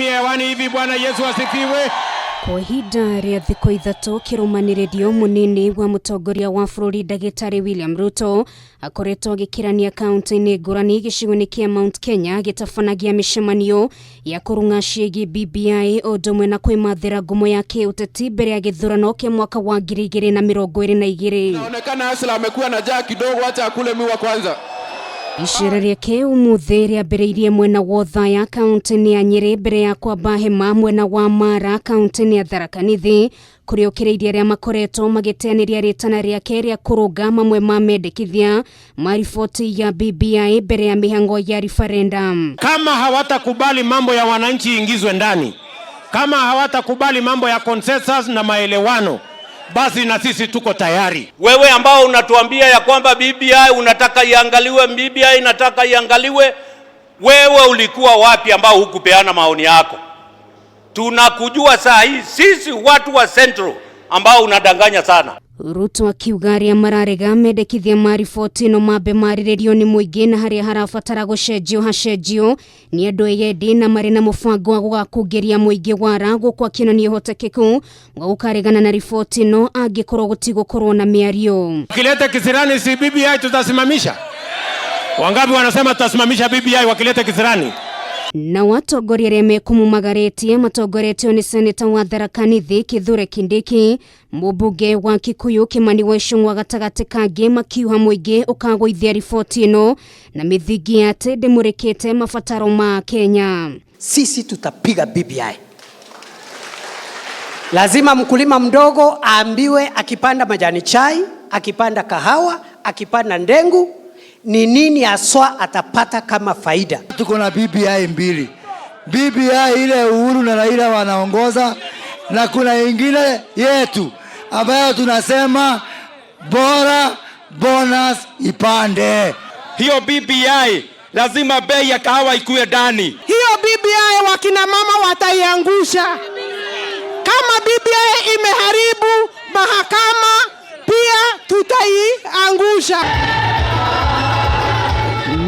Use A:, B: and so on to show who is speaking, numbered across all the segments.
A: Miewani hivi Bwana Yesu asifiwe.
B: Kwa ihinda rĩa thikũ ithatũ kĩrũmanĩrĩrio mũnini wa mutongoria wa bũrũri ndagitari William Ruto akoretwo agĩkĩrania kaunti-inĩ ngũrani gĩcigo-inĩ kĩa Mount Kenya gĩtabanagia mĩcemanio ya kũrũnga ciĩgiĩ BBI o ũndũ ũmwe na kwĩmathĩra ngumo ya kĩũteti mbere ya gĩthurano kĩa mwaka wa 2022.
A: Inaonekana Asla amekuwa na njaa kidogo, acha akule miwa kwanza.
B: Iceera riake umuthi rĩambĩrĩirie mwena wa Othaya kaunti-inĩ ya Nyeri mbere ya kwamba hema mwena wa Mara kaunti-inĩ ya Tharaka Nithi kũrĩa okĩrĩirie arĩa makoretwo magĩteanĩria rĩtana rĩake rĩa kũrũnga mamwe ma mendekithia ma riboti ya BBI mbere ya mihango ya referendum.
A: Kama hawatakubali mambo ya wananchi ingizwe ndani, kama hawatakubali mambo ya consensus na maelewano, basi na sisi tuko tayari.
C: Wewe ambao unatuambia ya kwamba BBI unataka iangaliwe, BBI inataka iangaliwe, wewe ulikuwa wapi ambao hukupeana maoni yako? Tunakujua saa hii sisi watu wa Central ambao unadanganya sana.
B: Ruto akiuga arĩa mararega mendekithia ma riboti no mambe marĩrĩrio nĩ mũingĩ na harĩa harabatara gũcenjio nĩ andũ eyendi na marĩ na mũbango wa gũgakũngĩria mũingĩ wara gũkũ akĩonania ũhotekeku wa gũkaregana na riboti no angĩkorwo gũtigũkorwo na mĩario.
A: Wakileta kisirani si BBI tutasimamisha? Wangapi wanasema tutasimamisha BBI wakileta kisirani?
B: Na watongoria arĩa mekũmumagaretie matongoretio nĩ seneta wa Tharaka Nithi Kithure Kindiki, mũmbunge wa Kikuyu Kimani wa Icũng'wa gatagati kangĩ makiuga mũingĩ ũkagũithia riboti ĩno na mithingi atĩ ndĩmũrĩkĩte mabataro ma Kenya.
D: Sisi tutapiga BBI. Lazima mkulima mdogo aambiwe akipanda majani chai, akipanda kahawa, akipanda ndengu ni nini aswa atapata kama faida.
E: Tuko na BBI mbili. BBI ile Uhuru na Raila wanaongoza, na kuna ingine yetu ambayo tunasema bora bonus ipande.
A: Hiyo BBI lazima bei ya kahawa ikuwe ndani.
F: Hiyo BBI wakina mama wataiangusha. Kama BBI imeharibu mahakama pia tutaiangusha.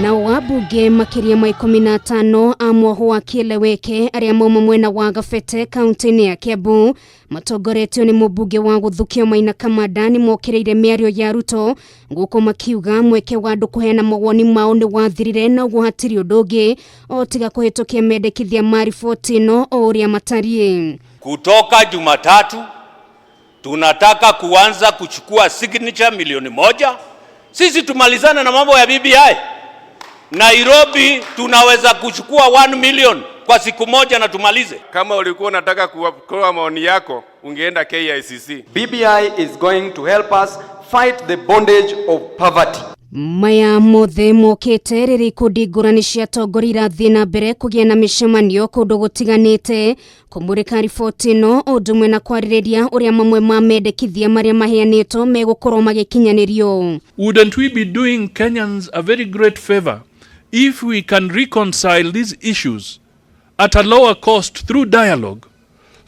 B: Na wabunge makiria ma 15 a mwoho wa Kieleweke arĩa mauma mwena wa Gabete kaunti-inĩ ya Kiambu matongoretio nĩ mũmbunge wa Gũthukio Maina Kamanda nĩ mokĩrĩire mĩario ya Ruto gũkũ makiuga mweke wa andũ kuheana mawoni mao nĩ wathirire na ũguo hatirĩ ũndũ ũngĩ o tiga kũhĩtũkia mendekithia ma riboti ĩno o ũrĩa matariĩ.
C: Kutoka Jumatatu tunataka kuanza kuchukua signature 1,000,000. Sisi tumalizane na mambo ya BBI. Nairobi tunaweza kuchukua 1 million kwa siku moja na tumalize.
G: Kama ulikuwa unataka kutoa maoni yako ungeenda KICC.
H: BBI is going to help us fight the bondage of poverty.
B: Maya mothe mokĩte rĩrĩ ikundi ngũrani cia atongoria irathiĩ na mbere kũgĩa na mĩcemanio kũndũ gũtiganĩte kũmũrĩka riboti ĩno o ũndũ ũmwe na kwarĩrĩria ũrĩa mamwe ma mendekithia marĩa maheanĩtwo megũkorwo magĩkinyanĩrio.
I: Wouldn't we be doing Kenyans a very great favor if we can reconcile these issues at a lower cost through dialogue,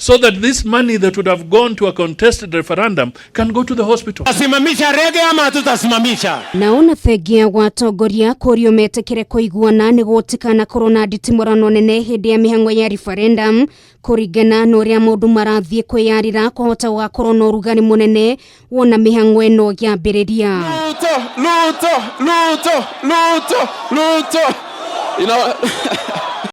I: so that this money that would have gone to a contested referendum can go to the hospital?
A: Tasimamisha rege ama tutasimamisha?
B: Naona thegia wa atongoria kũrio metĩkĩre kũiguana nĩ gũtikana korona nditimũrano nene hĩndĩ ya mĩhang'o ya referendum kũringana na ũrĩa maũndũ marathiĩ kwĩyarĩra kũhota gũgakorwo na ũrugarĩ mũnene wona mĩhang'o ĩno yambĩrĩria.
A: Ruto.